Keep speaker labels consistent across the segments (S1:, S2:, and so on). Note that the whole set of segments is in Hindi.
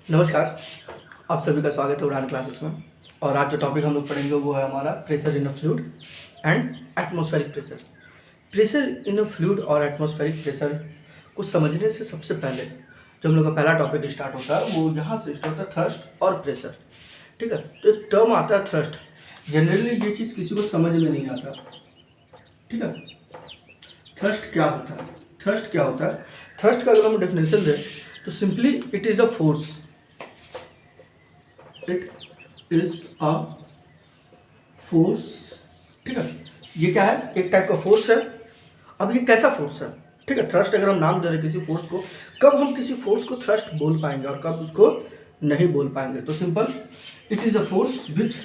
S1: नमस्कार, आप सभी का स्वागत है उड़ान क्लासेस में। और आज जो टॉपिक हम लोग पढ़ेंगे वो है हमारा pressure in a fluid and atmospheric pressure. Pressure in a fluid और एटमॉस्फेरिक प्रेशर को समझने से सबसे पहले जो हम लोग का पहला टॉपिक स्टार्ट होता है वो यहाँ से स्टार्ट होता है, थ्रस्ट और प्रेशर। ठीक है, तो एक टर्म आता है थ्रस्ट। जनरली ये चीज़ किसी को समझ में नहीं आता। ठीक है, थ्रस्ट क्या होता है? थ्रस्ट क्या होता है? थ्रस्ट का अगर हम डेफिनेशन दें तो simply it is a force. It is a force. ठीक है, ये क्या है? एक टाइप का फोर्स है। अब ये कैसा फोर्स है? ठीक है, थ्रस्ट अगर हम नाम दे रहे किसी फोर्स को, कब हम किसी फोर्स को थ्रस्ट बोल पाएंगे और कब उसको नहीं बोल पाएंगे? तो simple, it is a force which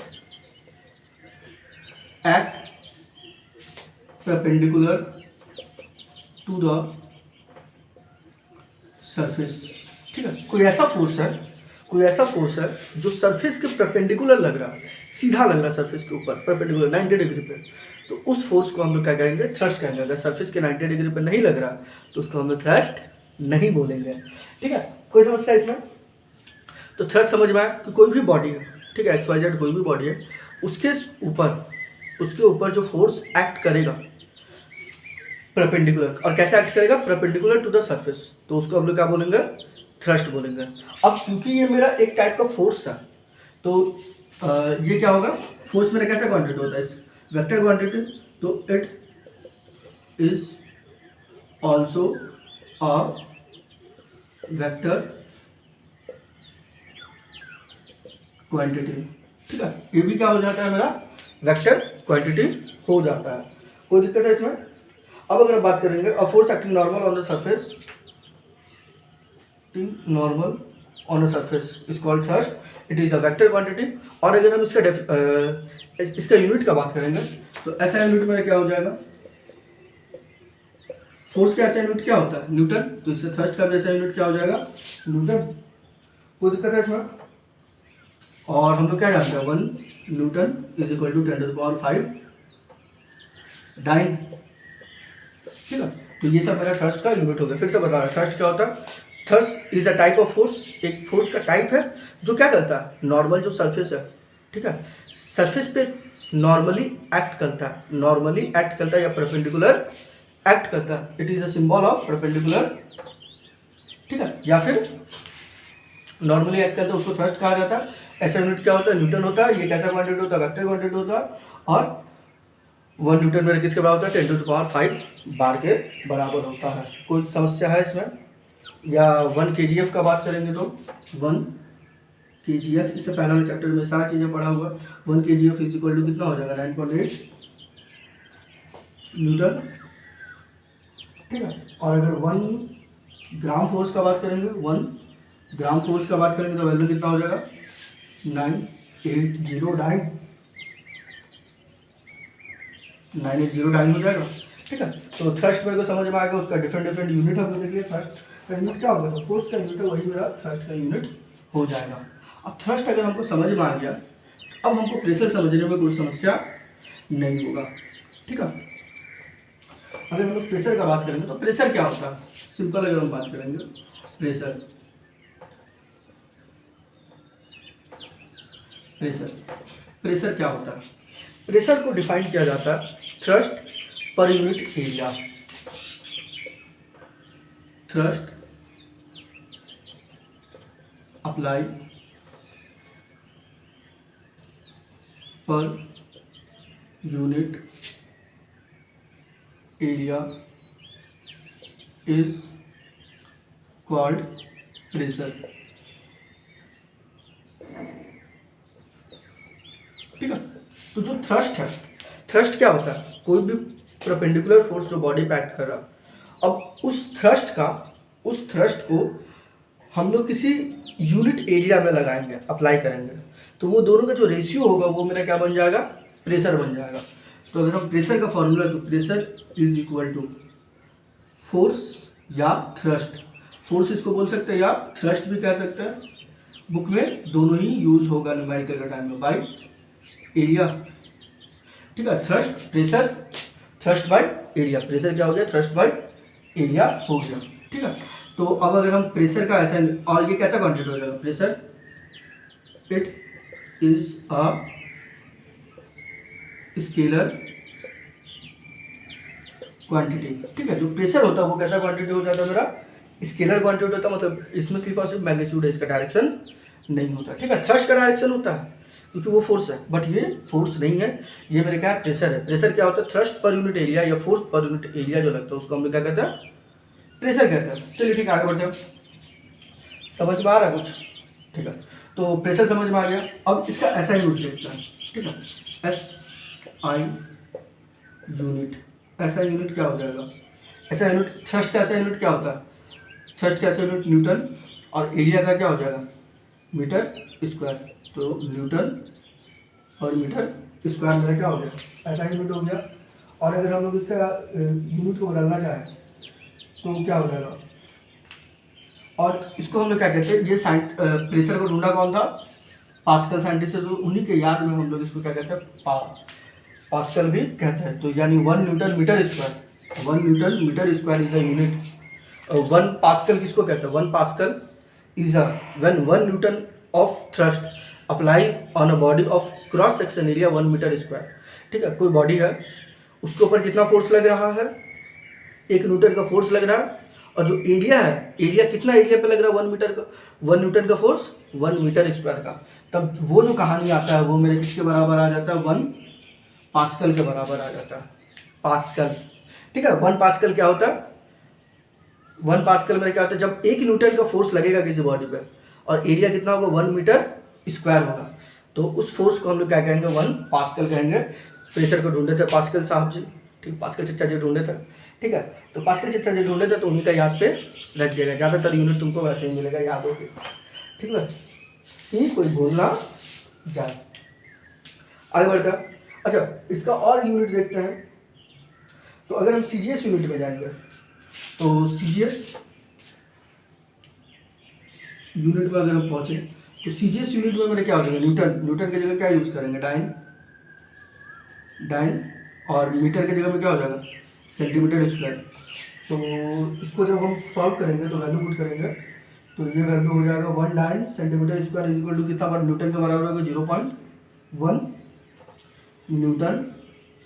S1: act perpendicular to the surface. ठीक है, कोई ऐसा फोर्स है जो सरफेस के परपेंडिकुलर लग रहा है, सीधा लग रहा है सरफेस के ऊपर, परपेंडिकुलर 90 डिग्री पे। तो उस फोर्स को हम लोग क्या कहेंगे? थ्रस्ट कहेंगे। अगर सरफेस के 90 डिग्री पे नहीं लग रहा तो उसको हम लोग थ्रस्ट नहीं बोलेंगे। ठीक है, कोई समस्या इसमें? तो थ्रस्ट समझ में आया कि कोई भी बॉडी है, ठीक है, XYZ कोई भी बॉडी है, उसके ऊपर जो फोर्स एक्ट करेगा परपेंडिकुलर, और कैसे एक्ट करेगा? परपेंडिकुलर टू द सरफेस, तो उसको हम लोग क्या बोलेंगे? थ्रस्ट बोलेंगे। अब क्योंकि ये मेरा एक टाइप का फोर्स है तो ये क्या होगा? फोर्स मेरा कैसा क्वांटिटी होता है? Vector quantity. तो it is also a vector quantity. ठीक है, ये भी क्या हो जाता है? मेरा वेक्टर क्वांटिटी हो जाता है। कोई दिक्कत है इसमें? अब अगर बात करेंगे a force acting normal on the surface, normal on a surface is called thrust, it is a vector quantity. और अगर हम इसका यूनिट का बात करेंगे तो ऐसा यूनिट में क्या हो जाएगा? फोर्स का ऐसा यूनिट क्या होता है? न्यूटन। तो इसका थ्रस्ट का भी ऐसा यूनिट क्या हो जाएगा? न्यूटन। कोई दिक्कत है इसमें? और हम लोग क्या जानते हैं? 1 newton is equal to 10⁵ dyne. ठीक है, तो ये सब मेरा थ्रस्ट का यूनिट हो गया। फिर से बता रहा है थ्रस्ट क्या होता है। Thrust is a type of force, एक फोर्स का टाइप है जो क्या करता है? नॉर्मल जो सरफेस है, ठीक है, सरफेस पे नॉर्मली एक्ट करता है या परपेंडिकुलर एक्ट करता है। It is a symbol of perpendicular. ठीक है, या फिर नॉर्मली एक्ट करता है, उसको थ्रस्ट कहा जाता है। ऐसा यूनिट क्या होता है? न्यूटन होता है। ये कैसा क्वांटिटी होता है? वेक्टर क्वांटिटी होता है। और 1 न्यूटन मेरे किसके बराबर होता है? 10⁵ बार के बराबर होता है। कोई समस्या है इसमें? या 1 kgf का बात करेंगे तो 1 kgf, इससे पहले वाले चैप्टर में सारी चीज़ें पढ़ा हुआ। 1 kgf इज इक्वल टू कितना हो जाएगा? 9.8 न्यूटन। ठीक है, और अगर 1 ग्राम फोर्स का बात करेंगे, 1 ग्राम फोर्स का बात करेंगे तो वैल्यू कितना हो जाएगा? 980 980 हो जाएगा। ठीक है, तो थ्रस्ट मेरे को समझ में आएगा। उसका डिफरेंट यूनिट हम लोग देख लिया। थ्रस्ट का यूनिट क्या होगा? तो फोर्स का यूनिट है, वही मेरा थ्रस्ट का यूनिट हो जाएगा। अब थ्रस्ट अगर हमको समझ में आ गया, अब हमको प्रेशर समझने में कोई समस्या नहीं होगा। ठीक है, अगर हम लोग प्रेशर का बात करेंगे तो प्रेशर क्या होता है? सिंपल अगर हम बात करेंगे, प्रेशर प्रेशर प्रेशर क्या होता है? प्रेशर को डिफाइन किया जाता है thrust per unit area. Thrust apply per unit area is called pressure. ठीक है, तो जो थ्रस्ट है, थ्रस्ट क्या होता है? कोई भी परपेंडिकुलर फोर्स जो बॉडी पे एक्ट कर रहा है। अब उस थ्रस्ट को हम लोग किसी यूनिट एरिया में लगाएंगे, अप्लाई करेंगे, तो वो दोनों का जो रेशियो होगा वो मेरा क्या बन जाएगा? प्रेशर बन जाएगा। तो अगर हम प्रेशर का फॉर्मूला, तो pressure is equal to force या थ्रस्ट। फोर्स इसको बोल सकते हैं या थ्रस्ट भी कह सकते हैं। बुक में दोनों ही यूज होगा न्यूमेरिकल के टाइम में, बाई एरिया। ठीक है, thrust pressure, thrust by area. Pressure क्या हो गया? थ्रस्ट बाई एरिया हो गया। ठीक है, तो अब अगर हम प्रेशर का ऐसा, और ये कैसा क्वांटिटी हो जाएगा pressure, it is a scalar quantity. ठीक है, जो प्रेशर होता है वो कैसा क्वांटिटी हो जाता है मेरा, स्केलर क्वांटिटी होता है, मतलब इसमें सिर्फ और सिर्फ मैग्नीट्यूड है, इसका डायरेक्शन नहीं होता। ठीक है, थ्रस्ट का डायरेक्शन होता है क्योंकि वो फोर्स है, बट ये फोर्स नहीं है, ये मेरे क्या है प्रेशर है। प्रेशर क्या होता है, थ्रस्ट पर यूनिट एरिया या फोर्स पर यूनिट एरिया जो लगता है उसको हम लोग क्या कहते हैं, प्रेशर कहते हैं। चलिए ठीक है, आगे बढ़ते हैं। समझ में आ रहा है कुछ? ठीक है, तो प्रेशर समझ में आ गया। अब इसका SI यूनिट देखते हैं। ठीक है, SI यूनिट, SI यूनिट क्या हो जाएगा, SI यूनिट, थ्रस्ट का SI यूनिट क्या होता है, थ्रस्ट का SI यूनिट न्यूटन, और एरिया का क्या हो जाएगा मीटर स्क्वायर। तो न्यूटन और मीटर स्क्वायर मेरा क्या हो गया, SI यूनिट हो गया। और अगर हम लोग इसका यूनिट को बदलना चाहें तो क्या हो जाएगा, और इसको हम लोग क्या कहते हैं, ये प्रेशर को ढूंढा कौन था, पास्कल साइंटिस्ट है, तो उन्हीं के याद में हम लोग इसको क्या कहते हैं, पास्कल भी कहते हैं। तो यानी 1 newton metre square, 1 newton metre square is a unit. 1 pascal किसको कहते हैं, 1 pascal is a when 1 newton of thrust apply on a body of cross section area 1 metre square. ठीक है, कोई बॉडी है, उसके ऊपर कितना फोर्स लग रहा है, 1 न्यूटन का फोर्स लग रहा है, और जो एरिया है, एरिया कितना एरिया पे लग रहा है 1 मीटर का, 1 न्यूटन का फोर्स 1 मीटर स्क्वायर का। तब वो जो कहानी आता है वो मेरे किसके बराबर आ जाता है, 1 पास्कल के बराबर आ जाता है, पास्कल। ठीक है, 1 पास्कल क्या होता है, 1 पास्कल में क्या होता है, जब 1 न्यूटन का फोर्स लगेगा किसी बॉडी पे और एरिया कितना होगा 1 मीटर स्क्वायर होगा, तो उस फोर्स को हम लोग क्या कहेंगे, 1 पास्कल कहेंगे। प्रेशर को ढूंढे थे पास्कल साहब जी, ठीक, पास्कल चचा जी ढूंढे थे। ठीक है, तो पास्कल चचा जी ढूंढे थे तो उन्हीं का याद पे रख दिएगा, ज़्यादातर यूनिट तुमको वैसे ही मिलेगा, याद होगी। ठीक है, ये कोई बोलना जाए, आगे बढ़ता है। अच्छा, इसका और यूनिट देखते हैं। तो अगर हम CGS यूनिट में जाएंगे तो CGS यूनिट में अगर हम पहुंचे तो CGS यूनिट में मेरे क्या हो जाएगा, न्यूटन, न्यूटन की जगह क्या यूज करेंगे, डाइन, और मीटर की जगह में क्या हो जाएगा, सेंटीमीटर स्क्वायर। तो इसको जब हम सॉल्व करेंगे तो वैल्यू पुट करेंगे तो ये वैल्यू हो जाएगा 1 dyne centimetre square is equal to कितना बार, न्यूटन के बराबर होगा 0.1 न्यूटन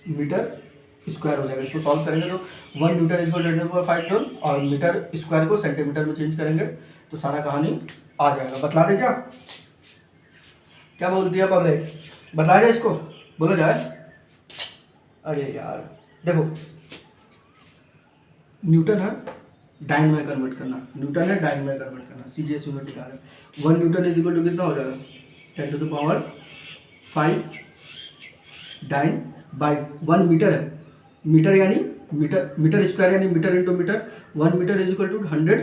S1: मीटर स्क्वायर हो जाएगा। इसको सॉल्व करेंगे तो 1 न्यूटन इक्वल टू 5 जूल, और मीटर स्क्वायर को सेंटीमीटर में चेंज करेंगे तो सारा कहानी आ जाएगा। बतला दे क्या, क्या बोल दिया पब्लिक, बताया जाए इसको, बोला जाए। अरे यार देखो, न्यूटन है, डाइन में कन्वर्ट करना, न्यूटन है डाइन में कन्वर्ट करना, CGS यूनिट निकालें। 1 न्यूटन इज इक्वल टू कितना हो जाएगा, 10 to the power 5 dyne by 1 metre है, मीटर यानी मीटर स्क्वायर यानी metre into metre, 1 metre is equal to 100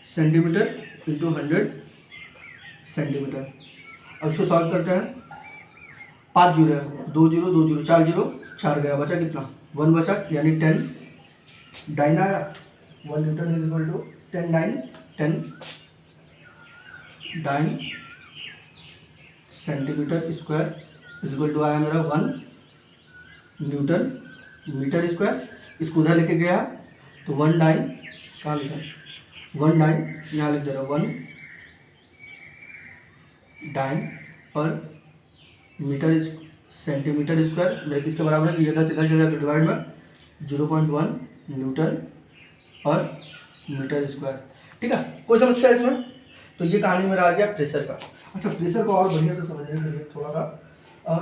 S1: centimetre into 100 centimetre. अब इसको सॉल्व करते हैं, 5 जीरो है, 2 जीरो 2 जीरो 4 जीरो 4 गया, बचा कितना 1 बचा, यानी 10 डाइन आया। 1 newton is equal to 10 dyne, 10 dyne centimetre square is equal to आया मेरा 1 न्यूटन मीटर स्क्वायर। इसको उधर लेके गया तो 1 डाइन, कहाँ लिखा, 1 डाइन यहाँ लिख दे रहा, 1 डाइन पर मीटर सेंटीमीटर स्क्वायर मेरे किसके बराबर है, ये 10 इधर चला तो डिवाइड में 0.1 न्यूटन पर मीटर स्क्वायर। ठीक है, कोई समस्या है इसमें? तो ये कहानी मेरा आ गया प्रेशर का। अच्छा, प्रेशर को और बढ़िया से समझने के लिए थोड़ा सा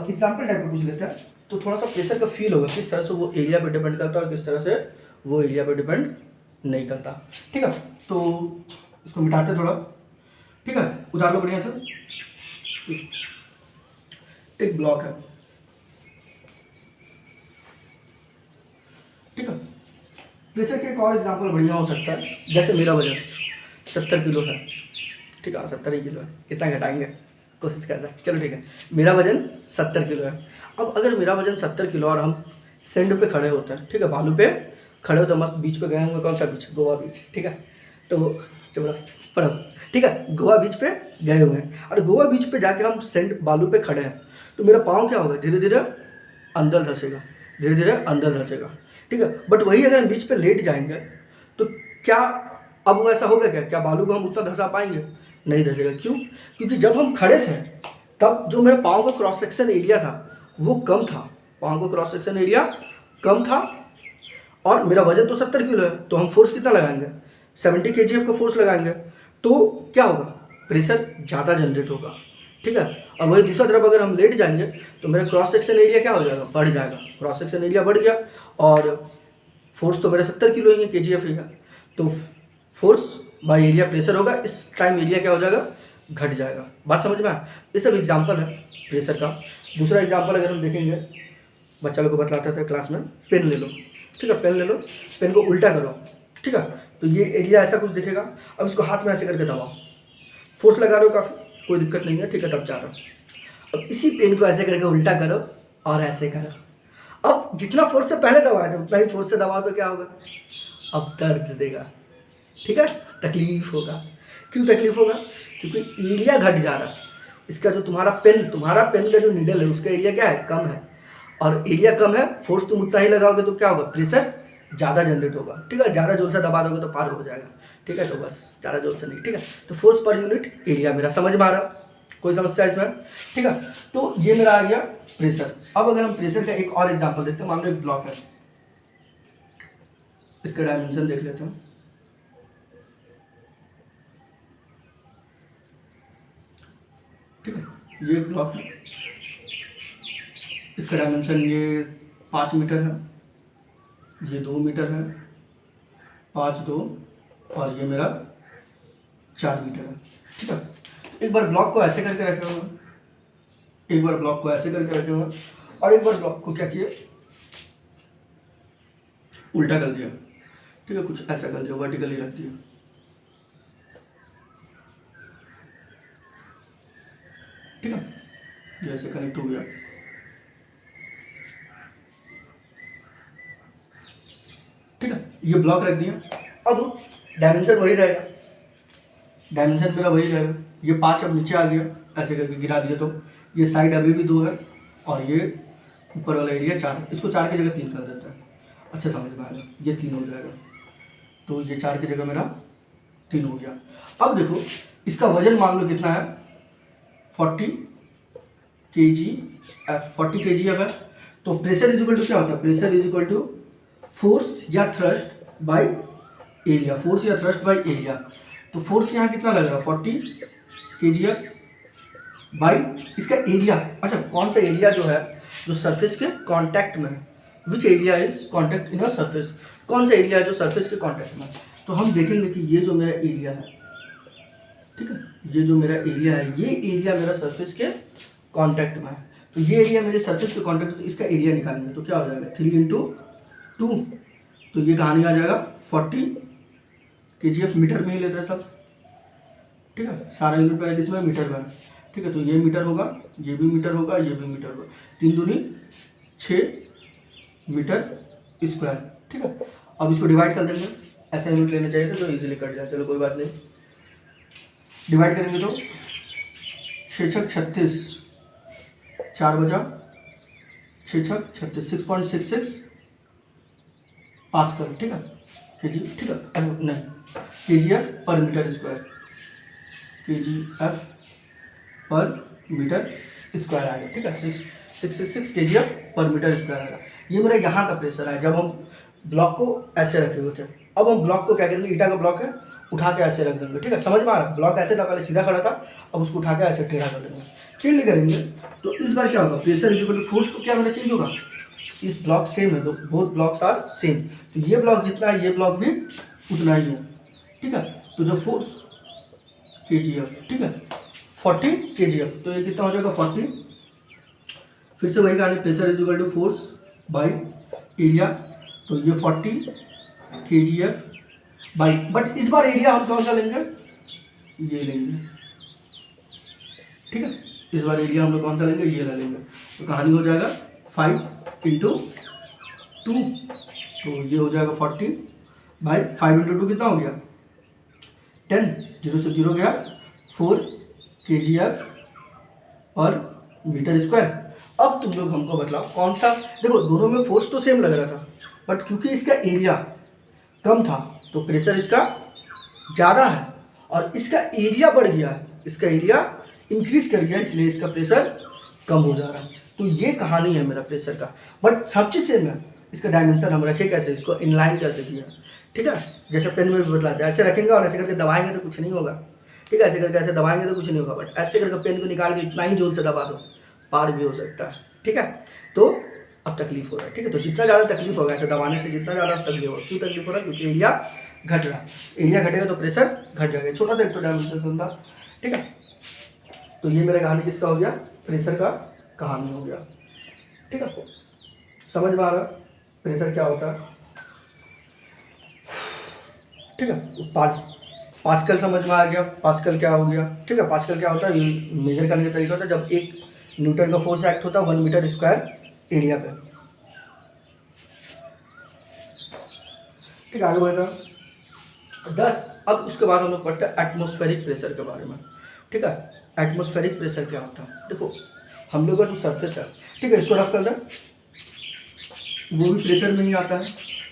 S1: एग्जाम्पल टाइप का कुछ लेते हैं, तो थोड़ा सा प्रेशर का फील होगा, किस तरह से वो एरिया पे डिपेंड करता है और किस तरह से वो एरिया पे डिपेंड नहीं करता। ठीक है, तो इसको मिटाते थोड़ा। ठीक है, उतार लो बढ़िया से। एक ब्लॉक है, ठीक है। प्रेशर के एक और एग्जाम्पल बढ़िया हो सकता है, जैसे मेरा वजन 70 किलो है, ठीक है, 70 ही किलो है, कितना घटाएंगे, कोशिश कर रहे हैं, चलो ठीक है, मेरा वजन 70 किलो है। अब अगर मेरा वजन 70 किलो और हम सैंड पे खड़े होते हैं, ठीक है, बालू पे खड़े होते हैं, मस्त बीच पे गए होंगे, कौन सा बीच, गोवा बीच, ठीक है, तो चलो पढ़ो, ठीक है, गोवा बीच पे गए हुए हैं और गोवा बीच पे जाके हम सैंड बालू पे खड़े हैं, तो मेरा पाँव क्या होगा, धीरे धीरे अंदर धंसेगा, धीरे धीरे अंदर धंसेगा, ठीक है। बट वही अगर हम बीच पे लेट जाएंगे तो क्या अब वो ऐसा होगा क्या बालू को हम उतना धंसा पाएंगे? नहीं धंसेगा। क्यों? क्योंकि जब हम खड़े थे तब जो मेरे पाँव का क्रॉस सेक्शन एरिया था वो कम था, पाँव का क्रॉस सेक्शन एरिया कम था, और मेरा वजन तो 70 किलो है, तो हम फोर्स कितना लगाएंगे? 70 kgf का फोर्स लगाएंगे। तो क्या होगा? प्रेशर ज़्यादा जनरेट होगा, ठीक है। और वही दूसरा तरफ अगर हम लेट जाएंगे तो मेरा क्रॉस सेक्शन एरिया क्या हो जाएगा? बढ़ जाएगा। क्रॉस सेक्शन एरिया बढ़ गया और फोर्स तो मेरा 70 किलो ही है, kgf ही है, तो फोर्स बाय एरिया प्रेशर होगा, इस टाइम एरिया क्या हो जाएगा? घट जाएगा। बात समझ में आया? ये सब एग्जाम्पल है प्रेशर का। दूसरा एग्जाम्पल अगर हम देखेंगे, बच्चा लोग को बतलाता था क्लास में, पेन ले लो, ठीक है, पेन ले लो, पेन को उल्टा करो, ठीक है, तो ये एरिया ऐसा कुछ दिखेगा। अब इसको हाथ में ऐसे करके दबाओ, फोर्स लगा रहे हो काफ़ी, कोई दिक्कत नहीं है, ठीक है, तब जा रहा हूँ। अब इसी पेन को ऐसे करके उल्टा करो और ऐसे करो। अब जितना फोर्स से पहले दबाया था उतना ही फोर्स से दबाओ तो क्या होगा? अब दर्द देगा, ठीक है, तकलीफ होगा। क्यों तकलीफ होगा? क्योंकि एरिया घट जा रहा है। इसका जो तुम्हारा पेन का जो नीडल है उसका एरिया क्या है? कम है, और एरिया कम है, फोर्स तुम उतना ही लगाओगे तो क्या होगा? प्रेशर ज़्यादा जनरेट होगा, ठीक है। ज़्यादा जोर से दबा दोगे तो पार हो जाएगा, ठीक है, तो बस ज़्यादा जोर से नहीं, ठीक है। तो फोर्स पर यूनिट एरिया मेरा समझ में आ रहा? कोई समस्या इसमें? ठीक है, तो ये मेरा आ गया प्रेशर। अब अगर हम प्रेशर का एक और एग्जांपल देखते हैं, मान लो एक ब्लॉक है, इसका डायमेंशन देख लेते हैं। ठीक है, ये ब्लॉक है, इसका डायमेंशन ये 5 मीटर है, ये 2 मीटर है, 5 2, और ये मेरा 4 मीटर है, ठीक है। तो एक बार ब्लॉक को ऐसे करके रखे हुए, एक बार ब्लॉक को ऐसे करके रखे हुए, और एक बार ब्लॉक को क्या किए? उल्टा कर दिया, ठीक है, कुछ ऐसा कर दिया, वर्टिकली रख दिया, ठीक है, जैसे कनेक्ट हो गया। ठीक है, ये ब्लॉक रख दिया। अब डायमेंशन वही रहेगा, डायमेंशन मेरा वही रहेगा। ये 5 अब नीचे आ गया, ऐसे करके गिरा दिया, तो ये साइड अभी भी 2 है और ये ऊपर वाला एरिया 4 है। इसको 4 की जगह 3 कर देता है, अच्छा समझ में आएगा। ये 3 हो जाएगा, तो ये 4 की जगह मेरा 3 हो गया। अब देखो इसका वजन मान लो कितना है? 40 kgf, 40 kgf है। तो प्रेशर इज इक्वल टू क्या होता है? Pressure is equal to force या थ्रस्ट बाय एरिया, फोर्स या थ्रस्ट बाय एरिया। तो फोर्स यहाँ कितना लग रहा है? 40 kgf बाई इसका एरिया। अच्छा, कौन सा एरिया जो है जो सरफेस के कांटेक्ट में है? Which area is contact in a surface? कौन सा एरिया है जो सरफेस के कांटेक्ट में है? तो हम देखेंगे कि ये जो मेरा एरिया है, ठीक है, ये जो मेरा एरिया है, ये एरिया मेरा सरफेस के कांटेक्ट में है। तो ये एरिया मेरे सरफेस के कांटेक्ट, तो इसका एरिया निकालेंगे तो क्या हो जाएगा? 3 × 2, तो ये कहाँ नहीं आ जाएगा? 40 kgf, मीटर में ही लेता है सब, ठीक है, सारा यूनिट मेरा किसमें? मीटर में, ठीक है। तो ये मीटर होगा, ये भी मीटर होगा, ये भी मीटर होगा, 3 दूनी 6 मीटर स्क्वायर, ठीक है। अब इसको डिवाइड कर देंगे, ऐसे यूनिट लेने चाहिए थे तो इजीली कट जाए, चलो कोई बात नहीं। डिवाइड करेंगे तो 6 छक 36, 4 बजा 6 छक 36, 6.66 पास्कल, ठीक है, केजी, ठीक है, नहीं kgf पर मीटर स्क्वायर, kgf पर मीटर स्क्वायर आएगा, ठीक है, 666 kgf पर मीटर स्क्वायर आएगा। ये मेरा यहाँ का प्रेशर है जब हम ब्लॉक को ऐसे रखे हुए थे। अब हम ब्लॉक को क्या करेंगे? ईटा का ब्लॉक है, उठा के ऐसे रख देंगे, ठीक है, समझ में आ रहा है? ब्लॉक ऐसे था, पहले सीधा खड़ा था, अब उसको उठा के ऐसे टेढ़ा कर देंगे। टेढ़ी करेंगे तो इस बार क्या होगा? Pressure is equal to force, तो क्या मेरा चेंज होगा? इस ब्लॉक सेम है, तो बोथ ब्लॉक्स आर सेम, तो ये ब्लॉक जितना है ये ब्लॉक भी उतना ही है, ठीक है। तो जो फोर्स kgf, ठीक है, 40 kgf, तो ये कितना हो जाएगा? 40। फिर से वही कहानी, pressure is equal to force by area, तो ये 40 kgf बाई, बट इस बार एरिया हम कौन सा लेंगे? ये लेंगे, ठीक है, इस बार एरिया हम लोग कौन सा लेंगे? ये ले लेंगे। तो कहानी हो जाएगा 5 × 2, तो ये हो जाएगा 40 बाई 5 × 2 कितना हो गया? 10, 0 से 0 गया, 4 kgf पर मीटर स्क्वायर। अब तुम लोग हमको बतलाओ कौन सा, देखो दोनों में फोर्स तो सेम लग रहा था, बट क्योंकि इसका एरिया कम था तो प्रेशर इसका ज़्यादा है और इसका एरिया बढ़ गया है, इसका एरिया इंक्रीज कर गया, इसलिए इसका प्रेशर कम हो जा रहा है। तो ये कहानी है मेरा प्रेशर का, बट सब चीज़ सेम है। इसका डायमेंशन हम रखे कैसे, इसको इनलाइन कैसे किया, ठीक है, जैसे पेन में भी बतलाते हैं, ऐसे रखेंगे और ऐसे करके दबाएंगे तो कुछ नहीं होगा, ठीक है, ऐसे करके ऐसे दबाएंगे तो कुछ नहीं होगा, बट ऐसे करके पेन को निकाल के इतना ही जोर से दबा दो, पार भी हो सकता है, ठीक है। तो अब तकलीफ हो रहा है, ठीक है, तो जितना ज़्यादा तकलीफ होगा ऐसे दबाने से, जितना ज़्यादा तकलीफ होगा, क्यों तकलीफ हो रहा है, क्योंकि एरिया घट रहा है, एरिया घटेगा तो प्रेशर घट जाएगा, छोटा सा एक तो डायमेंशन था, ठीक है। तो ये मेरा कहानी किसका हो गया, प्रेशर का कहानी हो गया, ठीक है। समझ में आ रहा प्रेशर क्या होता है, ठीक है। पास्कल समझ में आ गया, पास्कल क्या हो गया, ठीक है। पास्कल क्या होता है, ये मेजर करने का तरीका होता है जब 1 न्यूटन का फोर्स एक्ट होता है 1 मीटर स्क्वायर एरिया पे, ठीक है। आगे बढ़ेगा 10। अब उसके बाद हम लोग पढ़ते हैं एटमॉस्फेरिक प्रेशर के बारे में, ठीक है। एटमॉस्फेरिक प्रेशर क्या होता है, देखो हम लोग का जो सरफेस है, ठीक है, इसको रफ कर दें, वो भी प्रेशर में ही आता है,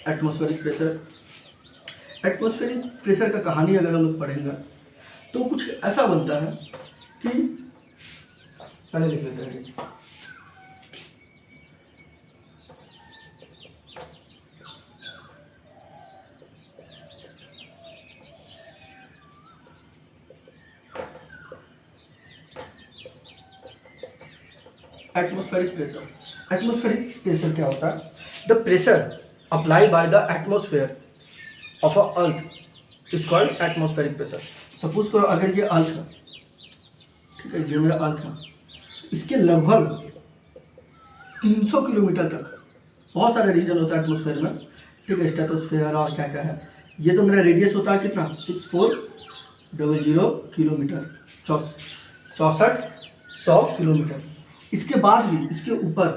S1: एटमॉस्फेरिक प्रेशर। एटमॉस्फेरिक प्रेशर का कहानी अगर हम लोग पढ़ेंगे तो कुछ ऐसा बनता है कि पहले लिख लेते हैं, एटमॉस्फेरिक प्रेशर। एटमॉस्फेरिक प्रेशर क्या होता है, the pressure applied by the atmosphere of a earth is called atmospheric pressure. Suppose करो अगर ये अर्थ है, ठीक है, ये मेरा अर्थ है, इसके लगभग 300 किलोमीटर तक, बहुत सारे रीजन होता है एटमॉस्फेयर में, ठीक है, स्ट्रेटोस्फेयर और क्या क्या है, ये तो मेरा रेडियस होता है कितना 6400 किलोमीटर, 6400 किलोमीटर। इसके बाद भी इसके ऊपर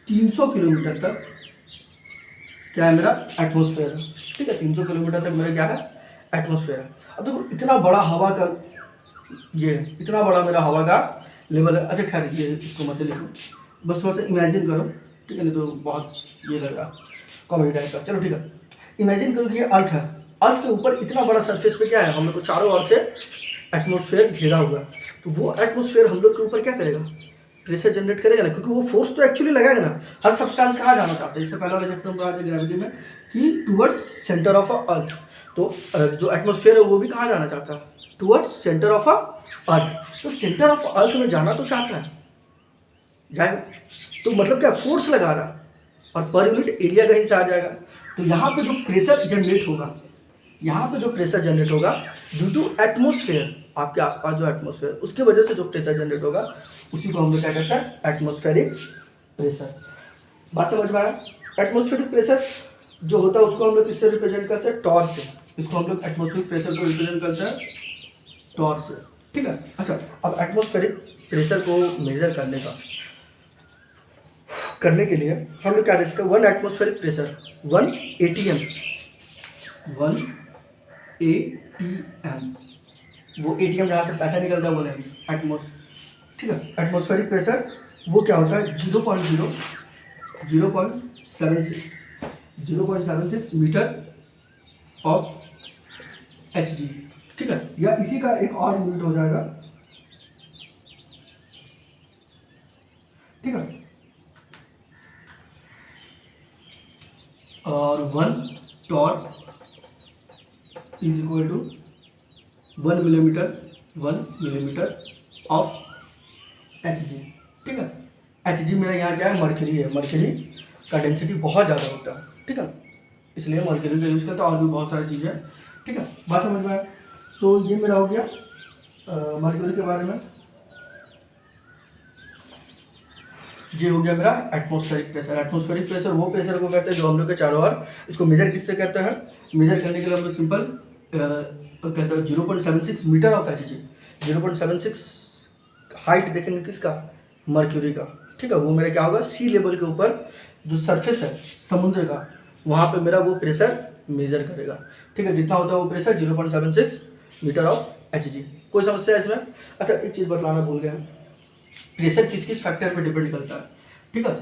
S1: 300 किलोमीटर तक क्या है मेरा एटमॉस्फेयर है, ठीक है, 300 किलोमीटर तक मेरा क्या है एटमॉस्फेयर है। अब देखो इतना बड़ा हवा का, ये इतना बड़ा मेरा हवा का लेवल है। अच्छा खैर ये इसको मत लिखो, बस थोड़ा सा इमेजिन करो, ठीक है, नहीं तो बहुत ये लग रहा कॉमेडी टाइप का। चलो ठीक है, इमेजिन करो कि ये अर्थ है, अर्थ के ऊपर इतना बड़ा सरफेस पे क्या है, हम लोग को चारों ओर से एटमॉस्फेयर घेरा हुआ है, तो वो एटमॉस्फेयर हम लोग के ऊपर क्या करेगा, प्रेशर जनरेट करेगा ना, क्योंकि वो फोर्स तो एक्चुअली लगाएगा ना। हर सब्सटेंस कहाँ जाना चाहता है, इससे पहले वाले चैप्टर में पढ़ा था ग्रेविटी में कि टुवर्ड्स सेंटर ऑफ अ अर्थ, तो जो एटमॉस्फेयर है वो भी कहाँ जाना चाहता है, टुवर्ड्स सेंटर ऑफ अ अर्थ। तो सेंटर ऑफ अर्थ में जाना तो चाहता है, जाएगा, तो मतलब क्या फोर्स लगा रहा और पर यूनिट एरिया कहीं से आ जाएगा। तो यहाँ पे जो प्रेशर जनरेट होगा, यहाँ पे जो प्रेशर जनरेट होगा ड्यू टू एटमॉस्फेयर, आपके आसपास जो एटमॉस्फेयर, उसकी वजह से जो प्रेशर जनरेट होगा उसी को हम लोग क्या कहते हैं एटमॉस्फेरिक प्रेशर। बात समझ में आया। एटमॉस्फेरिक प्रेशर जो होता है उसको हम लोग किससे रिप्रेजेंट करते हैं, टॉर्च से। इसको हम लोग एटमॉस्फेरिक प्रेशर को रिप्रेजेंट करते हैं टॉर्च से, ठीक है। अच्छा अब एटमॉस्फेरिक प्रेशर को मेजर करने के लिए हम लोग क्या देखते हैं, 1 एटमॉस्फेरिक प्रेशर 1 ATM, 1 ATM, वो ATM जहाँ से पैसा निकलता है वो नहीं, ठीक है। एटमॉस्फेरिक प्रेशर वो क्या होता है 0.76 मीटर ऑफ HG, ठीक है, या इसी का एक और यूनिट हो जाएगा, ठीक है, और 1 torque is equal to 1 millimetre of HG, ठीक है। HG मेरा यहाँ क्या है, मर्क्यूरी है, मर्क्यूरी का डेंसिटी बहुत ज़्यादा होता है, ठीक है, इसलिए मर्क्यूरी का यूज़ करता है, और भी बहुत सारी चीज़ें, ठीक है। बात समझ में आया। तो ये मेरा हो गया मर्क्यूरी के बारे में, ये हो गया मेरा एटमॉस्फेरिक प्रेशर। एटमॉस्फेरिक प्रेशर वो प्रेशर को कहते हैं जो हम लोग के चारों ओर, इसको मेजर किससे कहते हैं, मेजर करने के लिए हम लोग सिंपल कहते हैं 0.76 मीटर ऑफ HG। 0.76 हाइट देखेंगे किसका, मर्क्यूरी का, ठीक है। वो मेरा क्या होगा, सी लेवल के ऊपर जो सरफेस है समुद्र का, वहाँ पे मेरा वो प्रेशर मेजर करेगा, ठीक है। कितना होता है वो प्रेशर 0.76 मीटर ऑफ HG। कोई समस्या है इसमें। अच्छा एक चीज़ बतलाना भूल गया, प्रेशर किस किस फैक्टर पे डिपेंड करता है, ठीक है।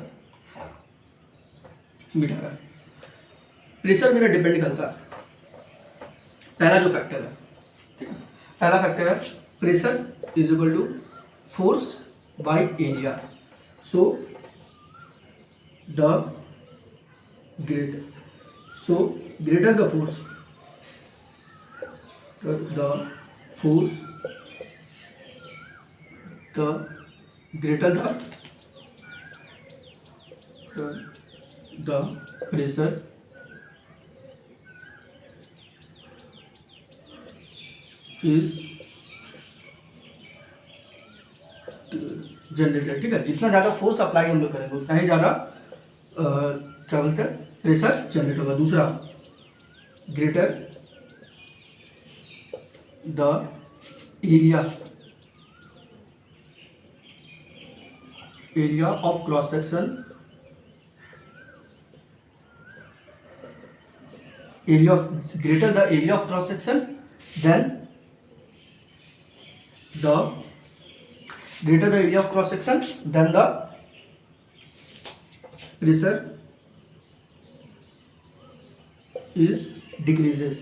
S1: मीटर प्रेशर मेरा डिपेंड करता है पहला जो फैक्टर है, ठीक है, पहला फैक्टर है pressure is equal to force by area. So the greater the force, the greater the pressure is generated. ठीक है, जितना ज़्यादा फोर्स अप्लाई हम लोग करेंगे उतना ही ज़्यादा क्या बोलते हैं प्रेशर जनरेट होगा। दूसरा, greater the area of cross section, greater the area of cross section, then the greater the area of cross section, then the pressure is decreases।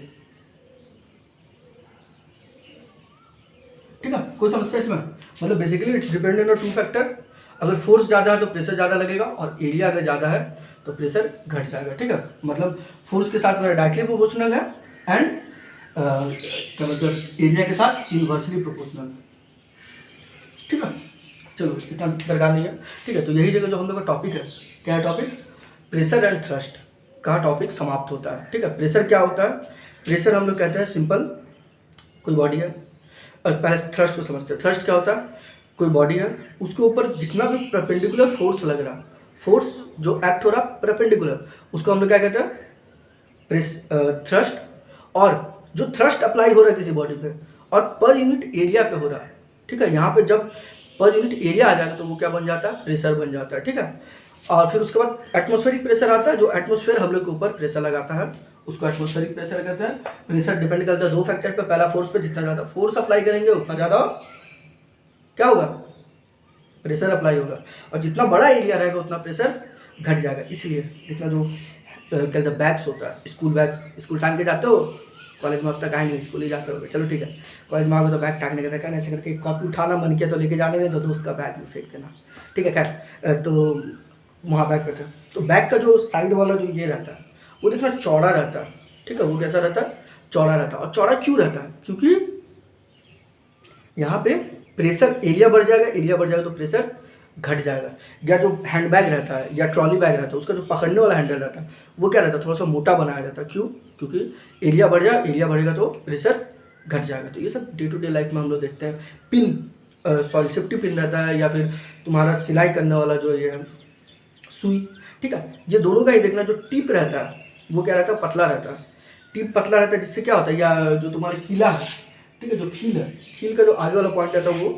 S1: ठीक है, कोई समस्या इसमें? मतलब basically it's dependent on two factor. अगर फोर्स ज़्यादा है तो प्रेशर ज़्यादा लगेगा, और एरिया अगर ज़्यादा है तो प्रेशर घट जाएगा। ठीक है, मतलब फोर्स के साथ मेरा डायरेक्टली प्रोपोर्शनल है एंड क्या मतलब एरिया के साथ इनवर्सली प्रोपोर्शनल। ठीक है, चलो इतना दरकार नहीं है। ठीक है, तो यही जगह जो हम लोग का टॉपिक है, क्या है टॉपिक? प्रेशर एंड थ्रस्ट का टॉपिक समाप्त होता है। ठीक है, प्रेशर क्या होता है? प्रेशर हम लोग कहते हैं सिंपल, कोई बॉडी है, और पहले थ्रस्ट को समझते हैं। थ्रस्ट क्या होता है? कोई बॉडी है, उसके ऊपर जितना भी परपेंडिकुलर फोर्स लग रहा, फोर्स जो एक्ट हो रहा परपेंडिकुलर, उसको हम लोग क्या कहते हैं? थ्रस्ट। और जो थ्रस्ट अप्लाई हो रहा है किसी बॉडी पे और पर यूनिट एरिया पे हो रहा है। ठीक है, यहाँ पे जब पर यूनिट एरिया आ जाएगा तो वो क्या बन जाता है? प्रेशर बन जाता है। ठीक है, और फिर उसके बाद एटमॉस्फेरिक प्रेशर आता है, जो एटमॉस्फेयर हम लोग के ऊपर प्रेशर लगाता है उसको एटमॉस्फेरिक प्रेशर कहते हैं। प्रेशर डिपेंड करता है दो फैक्टर पे, पहला फोर्स पे, जितना ज़्यादा फोर्स अप्लाई करेंगे उतना ज़्यादा क्या होगा? प्रेशर अप्लाई होगा, और जितना बड़ा एरिया रहेगा उतना प्रेशर घट जाएगा। इसलिए जितना जो कहते हैं बैग्स होता है, स्कूल बैग्स, स्कूल टांग के जाते हो, कॉलेज में अब तक आए नहीं, स्कूल ही जाते हो, चलो ठीक है, कॉलेज में आओगे तो बैग टांगने का कहना, ऐसे करके कॉपी उठाना मन किया तो लेके जाने, नहीं तो दोस्त का बैग में फेंक देना। ठीक है, खैर तो वहाँ बैग पे थे, तो बैग का जो साइड वाला जो ये रहता है वो देखना चौड़ा रहता है। ठीक है, वो कैसा रहता है? चौड़ा रहता है। और चौड़ा क्यों रहता है? क्योंकि यहाँ पे प्रेशर, एरिया बढ़ जाएगा, एरिया बढ़ जाएगा तो प्रेशर घट जाएगा। या जो हैंड बैग रहता है या ट्रॉली बैग रहता है, उसका जो पकड़ने वाला हैंडल रहता है वो क्या रहता है? थोड़ा सा मोटा बनाया जाता है। क्यों? क्योंकि एरिया बढ़ जाए, एरिया बढ़ेगा तो प्रेशर घट जाएगा। तो ये सब डे टू डे लाइफ में हम लोग देखते हैं। पिन, सॉरी सेफ्टी पिन रहता है, या फिर तुम्हारा सिलाई करने वाला जो ये सुई, ठीक है, ये दोनों का ही देखना। जो टिप रहता है वो क्या रहता है? पतला रहता है। टिप पतला रहता है, जिससे क्या होता है, या जो तुम्हारा खीला है, ठीक है, जो खील है, खील का जो आगे वाला पॉइंट रहता है वो,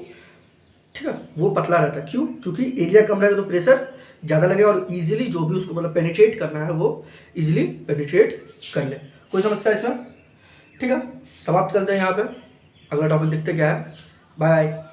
S1: ठीक है, वो पतला रहता है। क्यों? क्योंकि एरिया कम रहेगा तो प्रेशर ज़्यादा लगेगा, और इजीली जो भी उसको मतलब पेनिट्रेट करना है वो इजीली पेनिट्रेट कर ले। कोई समस्या इसमें? ठीक है, समाप्त करते हैं यहाँ पे। अगला टॉपिक देखते क्या है। Bye bye.